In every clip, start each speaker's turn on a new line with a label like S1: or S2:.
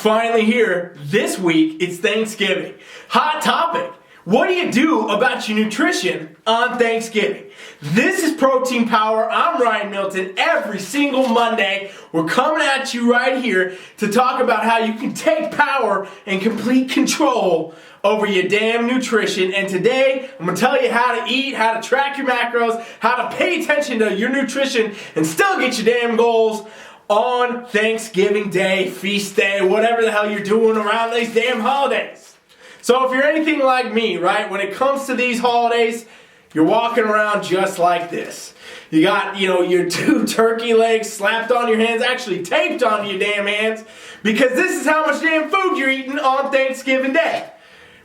S1: finally here. This week, it's Thanksgiving. Hot topic. What do you do about your nutrition on Thanksgiving? This is Protein Power. I'm Ryan Milton. Every single Monday, we're coming at you right here to talk about how you can take power and complete control over your damn nutrition. And today, I'm going to tell you how to eat, how to track your macros, how to pay attention to your nutrition, and still get your damn goals on Thanksgiving Day, feast day, whatever the hell you're doing around these damn holidays. So if you're anything like me, right, when it comes to these holidays, you're walking around just like this. You got, your 2 turkey legs slapped on your hands, actually taped onto your damn hands, because this is how much damn food you're eating on Thanksgiving Day.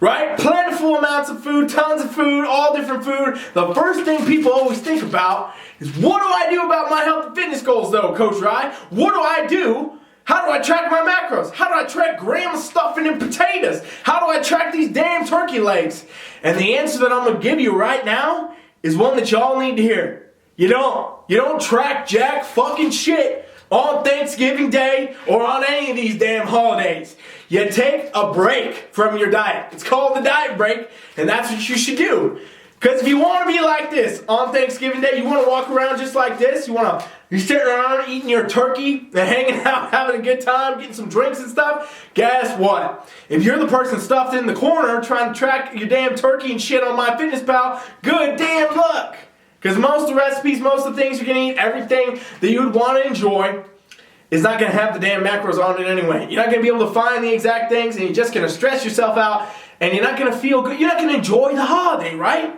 S1: Right? Plentiful amounts of food, tons of food, all different food. The first thing people always think about is, what do I do about my health and fitness goals though, Coach Rye? What do I do? How do I track my macros? How do I track grams of stuffing and potatoes? How do I track these damn turkey legs? And the answer that I'm going to give you right now is one that y'all need to hear. You don't track jack fucking shit on Thanksgiving Day or on any of these damn holidays. You take a break from your diet. It's called the diet break, and that's what you should do. Because if you want to be like this on Thanksgiving Day, you want to walk around just like this, you're sitting around eating your turkey and hanging out, having a good time, getting some drinks and stuff, guess what? If you're the person stuffed in the corner trying to track your damn turkey and shit on MyFitnessPal, good damn luck. Because most of the recipes, most of the things you're going to eat, everything that you would want to enjoy is not going to have the damn macros on it anyway. You're not going to be able to find the exact things, and you're just going to stress yourself out, and you're not going to feel good. You're not going to enjoy the holiday, right?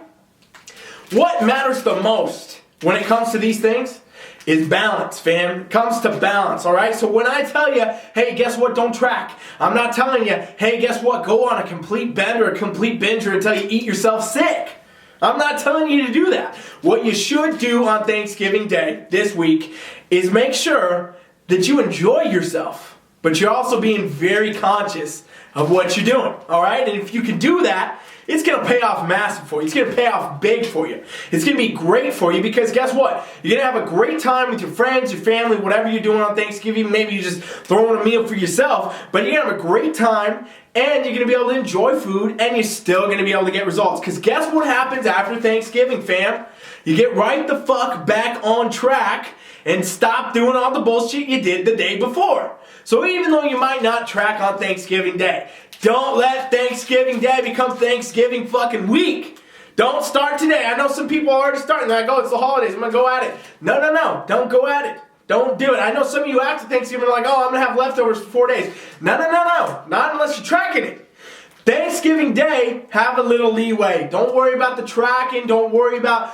S1: What matters the most when it comes to these things is balance, fam. It comes to balance, all right? So when I tell you, hey, guess what, don't track, I'm not telling you, hey, guess what, go on a complete bend or a complete binger until you eat yourself sick. I'm not telling you to do that. What you should do on Thanksgiving Day this week is make sure that you enjoy yourself, but you're also being very conscious of what you're doing, all right? And if you can do that, it's going to pay off massive for you. It's going to pay off big for you. It's going to be great for you because guess what? You're going to have a great time with your friends, your family, whatever you're doing on Thanksgiving. Maybe you're just throwing a meal for yourself, but you're going to have a great time and you're going to be able to enjoy food and you're still going to be able to get results. Because guess what happens after Thanksgiving, fam? You get right the fuck back on track and stop doing all the bullshit you did the day before. So even though you might not track on Thanksgiving Day, don't let Thanksgiving Day become Thanksgiving fucking week. Don't start today. I know some people are already starting. They're like, oh, it's the holidays. I'm going to go at it. No. Don't go at it. Don't do it. I know some of you after Thanksgiving are like, oh, I'm going to have leftovers for 4 days. No. Not unless you're tracking it. Thanksgiving Day, have a little leeway. Don't worry about the tracking. Don't worry about,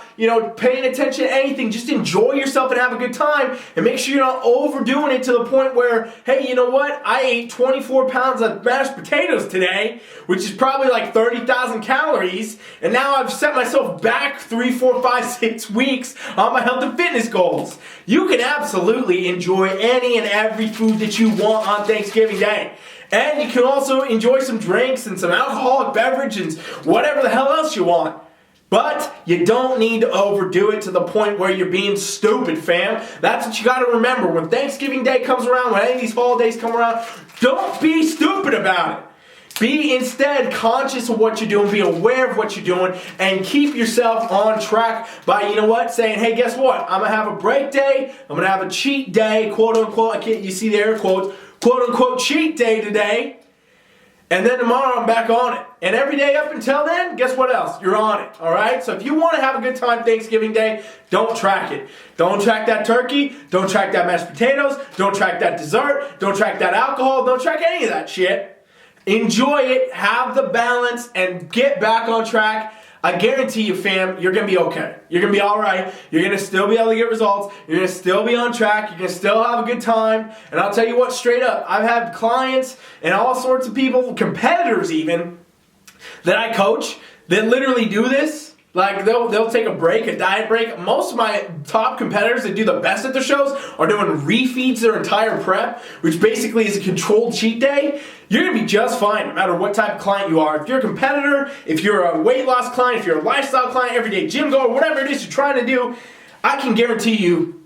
S1: paying attention to anything. Just enjoy yourself and have a good time. And make sure you're not overdoing it to the point where, hey, you know what? I ate 24 pounds of mashed potatoes today, which is probably like 30,000 calories. And now I've set myself back 3, 4, 5, 6 weeks on my health and fitness goals. You can absolutely enjoy any and every food that you want on Thanksgiving Day. And you can also enjoy some drinks and some alcoholic beverages, whatever the hell else you want. But you don't need to overdo it to the point where you're being stupid, fam. That's what you got to remember. When Thanksgiving Day comes around, when any of these holidays come around, don't be stupid about it. Be instead conscious of what you're doing, be aware of what you're doing, and keep yourself on track by, saying, hey, guess what? I'm going to have a break day, I'm going to have a cheat day, quote unquote, you see the air quotes, quote unquote cheat day today, and then tomorrow I'm back on it. And every day up until then, guess what else? You're on it, all right? So if you want to have a good time Thanksgiving Day, don't track it. Don't track that turkey, don't track that mashed potatoes, don't track that dessert, don't track that alcohol, don't track any of that shit. Enjoy it, have the balance, and get back on track. I guarantee you, fam, you're going to be okay. You're going to be all right. You're going to still be able to get results. You're going to still be on track. You're going to still have a good time. And I'll tell you what, straight up, I've had clients and all sorts of people, competitors even, that I coach that literally do this. Like, they'll take a break, a diet break. Most of my top competitors that do the best at their shows are doing refeeds their entire prep, which basically is a controlled cheat day. You're going to be just fine no matter what type of client you are. If you're a competitor, if you're a weight loss client, if you're a lifestyle client, everyday gym goer, whatever it is you're trying to do, I can guarantee you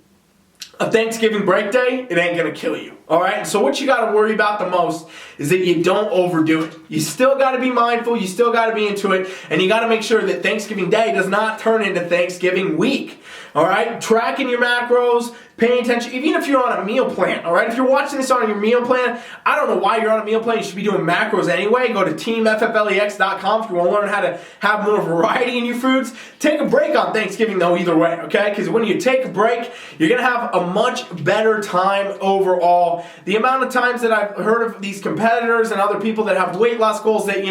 S1: a Thanksgiving break day, it ain't gonna kill you. All right, so what you gotta worry about the most is that you don't overdo it. You still gotta be mindful, you still gotta be into it, and you gotta make sure that Thanksgiving Day does not turn into Thanksgiving week. All right, tracking your macros, paying attention, even if you're on a meal plan. All right, if you're watching this on your meal plan, I don't know why you're on a meal plan. You should be doing macros anyway. Go to teamfflex.com if you want to learn how to have more variety in your foods. Take a break on Thanksgiving though, either way, okay? Because when you take a break, you're gonna have a much better time overall. The amount of times that I've heard of these competitors and other people that have weight loss goals that,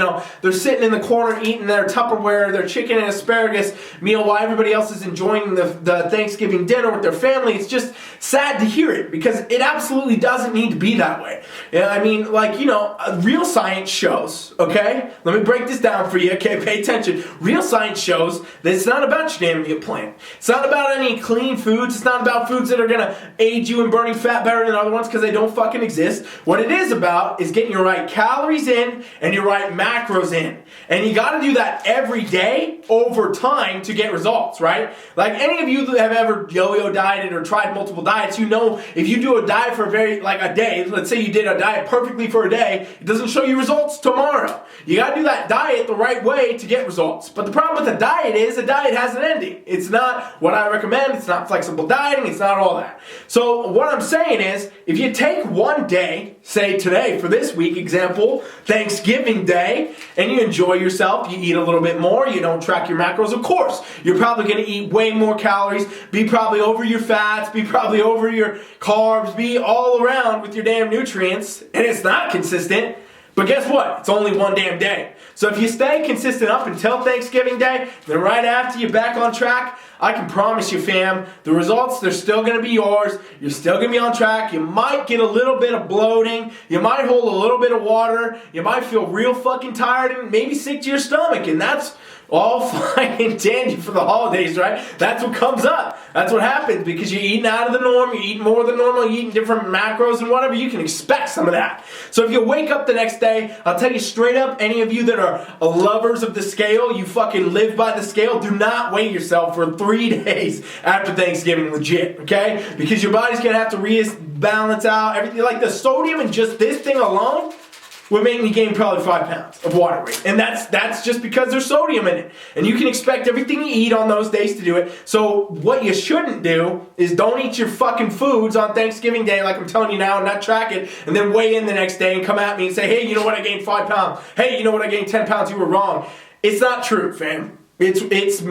S1: they're sitting in the corner eating their Tupperware, their chicken and asparagus meal while everybody else is enjoying the Thanksgiving dinner with their family. It's just sad to hear it because it absolutely doesn't need to be that way. Real science shows, okay? Let me break this down for you, okay? Pay attention. Real science shows that it's not about your damn meal plan. It's not about any clean foods. It's not about foods that are going to aid you in burning fat better than other ones because they don't fucking exist. What it is about is getting your right calories in and your right macros in. And you got to do that every day over time to get results, right? Like any of you that have ever yo-yo dieted or tried multiple diets, if you do a diet for a day, let's say you did a diet perfectly for a day, it doesn't show you results tomorrow. You got to do that diet the right way to get results. But the problem with a diet is a diet has an ending. It's not what I recommend. It's not flexible dieting. It's not all that. So what I'm saying is, if you take one day, say today for this week, example, Thanksgiving Day, and you enjoy yourself, you eat a little bit more, you don't track your macros, of course, you're probably going to eat way more calories, be probably over your fats, be probably over your carbs, be all around with your damn nutrients, and it's not consistent. But guess what? It's only one damn day. So if you stay consistent up until Thanksgiving Day, then right after you're back on track, I can promise you, fam, the results, they're still going to be yours. You're still going to be on track. You might get a little bit of bloating. You might hold a little bit of water. You might feel real fucking tired and maybe sick to your stomach. And that's all fine and dandy for the holidays, right? That's what comes up. That's what happens because you're eating out of the norm, you're eating more than normal, you're eating different macros and whatever, you can expect some of that. So if you wake up the next day, I'll tell you straight up, any of you that are lovers of the scale, you fucking live by the scale, do not weigh yourself for 3 days after Thanksgiving, legit, okay? Because your body's going to have to rebalance out everything. Like the sodium in just this thing alone would make me gain probably 5 pounds of water weight. And that's just because there's sodium in it. And you can expect everything you eat on those days to do it. So what you shouldn't do is don't eat your fucking foods on Thanksgiving Day like I'm telling you now and not track it and then weigh in the next day and come at me and say, hey, you know what, I gained 5 pounds. Hey, you know what, I gained 10 pounds. You were wrong. It's not true, fam. It's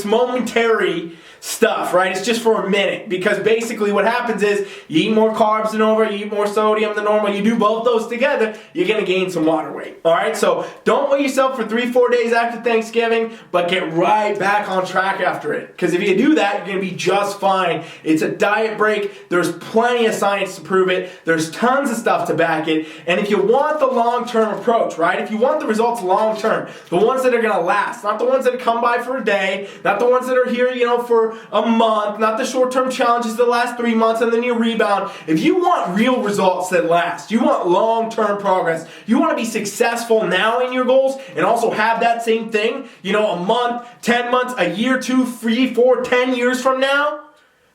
S1: momentary stuff, right? It's just for a minute because basically what happens is you eat more carbs than normal, you eat more sodium than normal, you do both those together, you're going to gain some water weight, all right? So don't weigh yourself for 3-4 days after Thanksgiving, but get right back on track after it because if you do that, you're going to be just fine. It's a diet break. There's plenty of science to prove it. There's tons of stuff to back it, and if you want the long-term approach, right? If you want the results long-term, the ones that are going to last, not the ones that come by for a day, not the ones that are here, for a month, not the short-term challenges that last 3 months and then you rebound. If you want real results that last, you want long-term progress, you want to be successful now in your goals and also have that same thing, a month, 10 months, a year, 2, 3, 4, 10 years from now,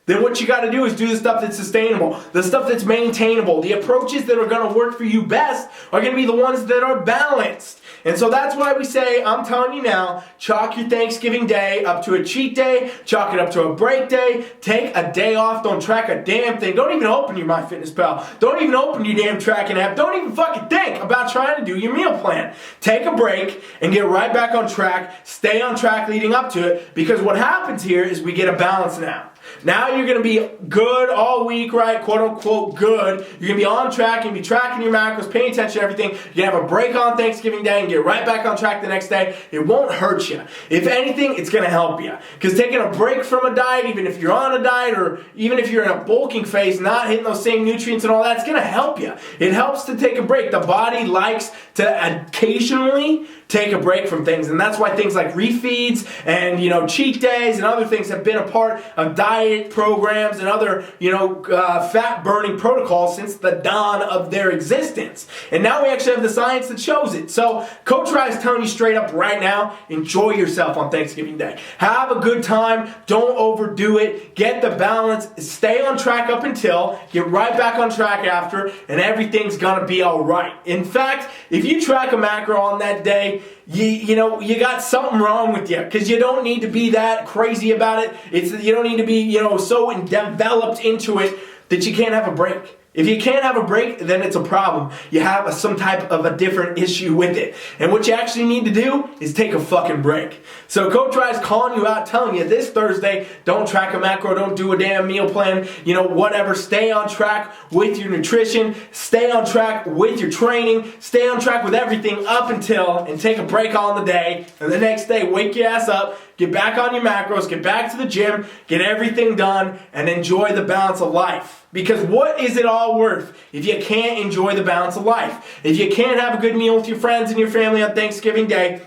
S1: then what you got to do is do the stuff that's sustainable, the stuff that's maintainable. The approaches that are going to work for you best are going to be the ones that are balanced. And so that's why we say, I'm telling you now, chalk your Thanksgiving Day up to a cheat day, chalk it up to a break day, take a day off, don't track a damn thing, don't even open your MyFitnessPal, don't even open your damn tracking app, don't even fucking think about trying to do your meal plan. Take a break and get right back on track, stay on track leading up to it, because what happens here is we get a balance now. Now you're going to be good all week, right? Quote unquote good. You're going to be on track. You're going to be tracking your macros, paying attention to everything. You're going to have a break on Thanksgiving Day and get right back on track the next day. It won't hurt you. If anything, it's going to help you. Because taking a break from a diet, even if you're on a diet or even if you're in a bulking phase, not hitting those same nutrients and all that, it's going to help you. It helps to take a break. The body likes to occasionally take a break from things. And that's why things like refeeds and, cheat days and other things have been a part of diet diet programs and other, fat burning protocols since the dawn of their existence. And now we actually have the science that shows it. So Coach Rye is telling you straight up right now, enjoy yourself on Thanksgiving Day. Have a good time. Don't overdo it. Get the balance. Stay on track up until, get right back on track after, and everything's gonna be all right. In fact, if you track a macro on that day, you got something wrong with you, because you don't need to be that crazy about it. You don't need to be, so enveloped into it that you can't have a break. If you can't have a break, then it's a problem. You have some type of a different issue with it. And what you actually need to do is take a fucking break. So Coach Rye's calling you out, telling you this Thursday, don't track a macro, don't do a damn meal plan, whatever. Stay on track with your nutrition, stay on track with your training, stay on track with everything up until, and take a break on the day. And the next day, wake your ass up, get back on your macros, get back to the gym, get everything done, and enjoy the balance of life. Because what is it all worth if you can't enjoy the balance of life? If you can't have a good meal with your friends and your family on Thanksgiving Day,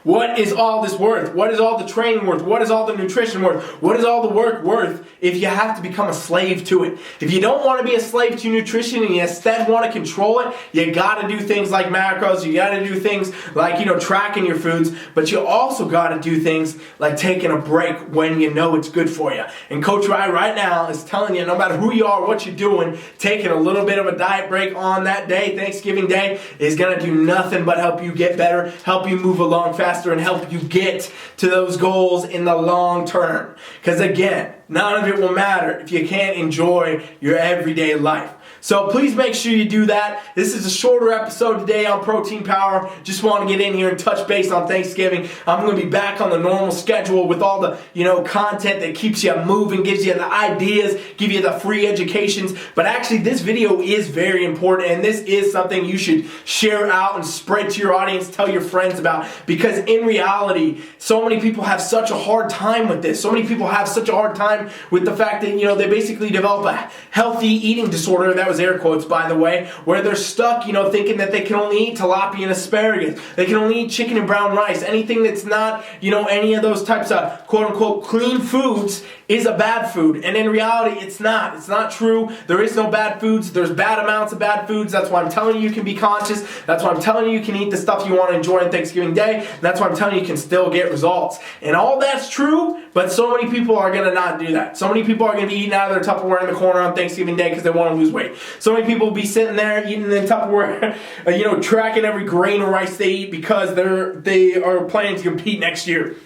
S1: what is all this worth? What is all the training worth? What is all the nutrition worth? What is all the work worth if you have to become a slave to it? If you don't want to be a slave to nutrition and you instead want to control it, you got to do things like macros. You got to do things like, tracking your foods. But you also got to do things like taking a break when you know it's good for you. And Coach Rye right now is telling you, no matter who you are, what you're doing, taking a little bit of a diet break on that day, Thanksgiving Day, is going to do nothing but help you get better, help you move along faster, and help you get to those goals in the long term. Because again, none of it will matter if you can't enjoy your everyday life. So please make sure you do that. This is a shorter episode today on Protein Power. Just want to get in here and touch base on Thanksgiving. I'm going to be back on the normal schedule with all the, content that keeps you moving, gives you the ideas, give you the free educations. But actually, this video is very important, and this is something you should share out and spread to your audience, tell your friends about. Because in reality, so many people have such a hard time with this. So many people have such a hard time with the fact that, they basically develop a healthy eating disorder. That was air quotes, by the way, where they're stuck, thinking that they can only eat tilapia and asparagus. They can only eat chicken and brown rice. Anything that's not, any of those types of quote-unquote clean foods is a bad food. And in reality, it's not. It's not true. There is no bad foods. There's bad amounts of bad foods. That's why I'm telling you can be conscious. That's why I'm telling you can eat the stuff you want to enjoy on Thanksgiving Day. And that's why I'm telling you can still get results. And all that's true, but so many people are going to not do that. So many people are going to be eating out of their Tupperware in the corner on Thanksgiving Day because they want to lose weight. So many people will be sitting there eating the Tupperware, tracking every grain of rice they eat because they are planning to compete next year.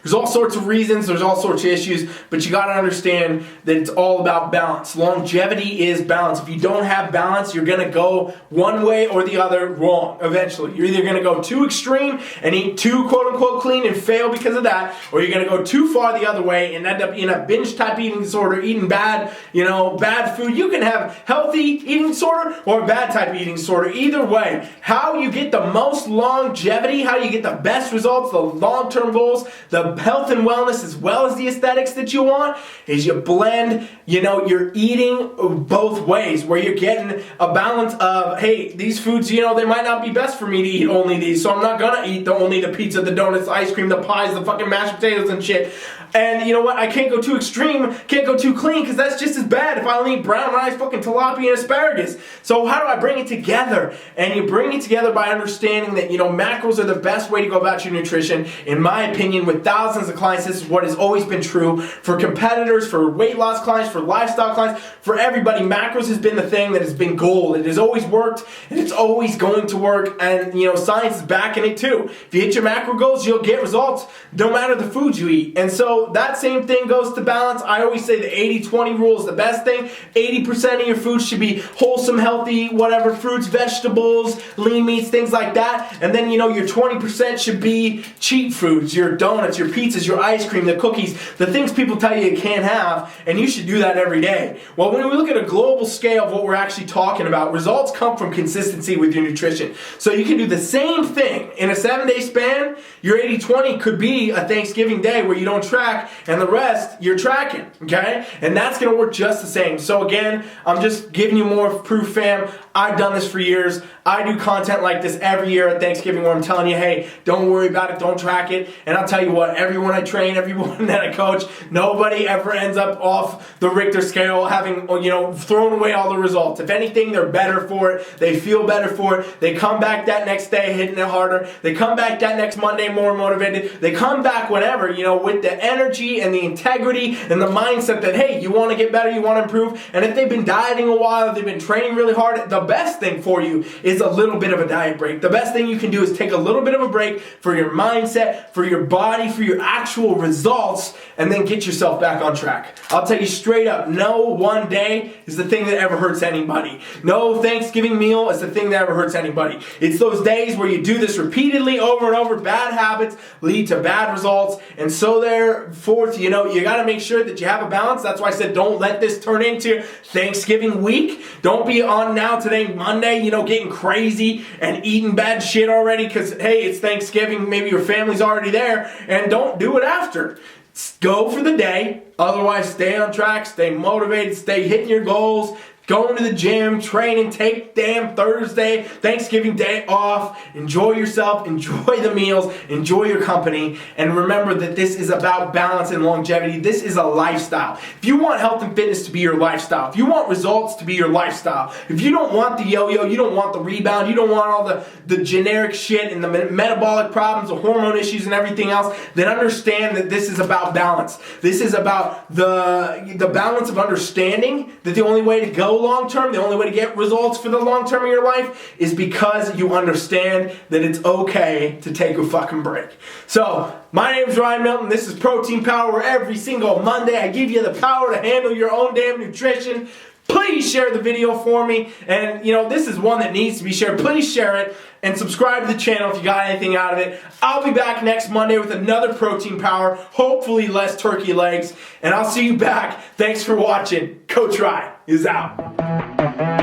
S1: There's all sorts of reasons, there's all sorts of issues, but you gotta understand that it's all about balance. Longevity is balance. If you don't have balance, you're gonna go one way or the other wrong eventually. You're either gonna go too extreme and eat too quote-unquote clean and fail because of that, or you're gonna go too far the other way and end up in a binge type eating disorder, eating bad, bad food. You can have healthy eating disorder or bad type eating disorder. Either way, how you get the most longevity, how you get the best results, the long-term goals, the health and wellness as well as the aesthetics that you want, is you blend, you're eating both ways, where you're getting a balance of, hey, these foods, they might not be best for me to eat only these, so I'm not gonna eat only the pizza, the donuts, the ice cream, the pies, the fucking mashed potatoes and shit. And you know what? I can't go too extreme, can't go too clean, because that's just as bad if I only eat brown rice, fucking tilapia, and asparagus. So how do I bring it together? And you bring it together by understanding that, macros are the best way to go about your nutrition. In my opinion, with thousands of clients, this is what has always been true. For competitors, for weight loss clients, for lifestyle clients, for everybody, macros has been the thing that has been gold. It has always worked, and it's always going to work, and, science is backing it too. If you hit your macro goals, you'll get results, no matter the foods you eat. And so that same thing goes to balance. I always say the 80-20 rule is the best thing. 80% of your food should be wholesome, healthy, whatever, fruits, vegetables, lean meats, things like that. And then, your 20% should be cheap foods, your donuts, your pizzas, your ice cream, the cookies, the things people tell you can't have, and you should do that every day. Well, when we look at a global scale of what we're actually talking about, results come from consistency with your nutrition. So you can do the same thing in a 7-day span. Your 80-20 could be a Thanksgiving Day where you don't track, track, and the rest you're tracking, okay? And that's gonna work just the same. So again, I'm just giving you more proof, fam. I've done this for years. I do content like this every year at Thanksgiving where I'm telling you, hey, don't worry about it, don't track it. And I'll tell you what, everyone I train, everyone that I coach, nobody ever ends up off the Richter scale having, thrown away all the results. If anything, they're better for it. They feel better for it. They come back that next day hitting it harder. They come back that next Monday more motivated. They come back whenever, with the energy and the integrity and the mindset that, hey, you want to get better, you want to improve. And if they've been dieting a while, if they've been training really hard, the best thing for you is a little bit of a diet break. The best thing you can do is take a little bit of a break for your mindset, for your body, for your actual results, and then get yourself back on track. I'll tell you straight up, no one day is the thing that ever hurts anybody. No Thanksgiving meal is the thing that ever hurts anybody. It's those days where you do this repeatedly over and over. Bad habits lead to bad results, and so therefore, you got to make sure that you have a balance. That's why I said don't let this turn into Thanksgiving week. Don't be on now today, Monday, getting crazy and eating bad shit already because, hey, it's Thanksgiving, maybe your family's already there, and don't do it after. Go for the day, otherwise stay on track, stay motivated, stay hitting your goals, going to the gym, training, take damn Thursday, Thanksgiving Day off, enjoy yourself, enjoy the meals, enjoy your company, and remember that this is about balance and longevity. This is a lifestyle. If you want health and fitness to be your lifestyle, if you want results to be your lifestyle, if you don't want the yo-yo, you don't want the rebound, you don't want all the generic shit and the metabolic problems, the hormone issues and everything else, then understand that this is about balance. This is about the balance of understanding that the only way to go long term, the only way to get results for the long term of your life is because you understand that it's okay to take a fucking break. So, my name is Ryan Milton. This is Protein Power, where every single Monday I give you the power to handle your own damn nutrition. Please share the video for me. And, this is one that needs to be shared. Please share it and subscribe to the channel if you got anything out of it. I'll be back next Monday with another Protein Power, hopefully less turkey legs. And I'll see you back. Thanks for watching. Coach Ryan is out.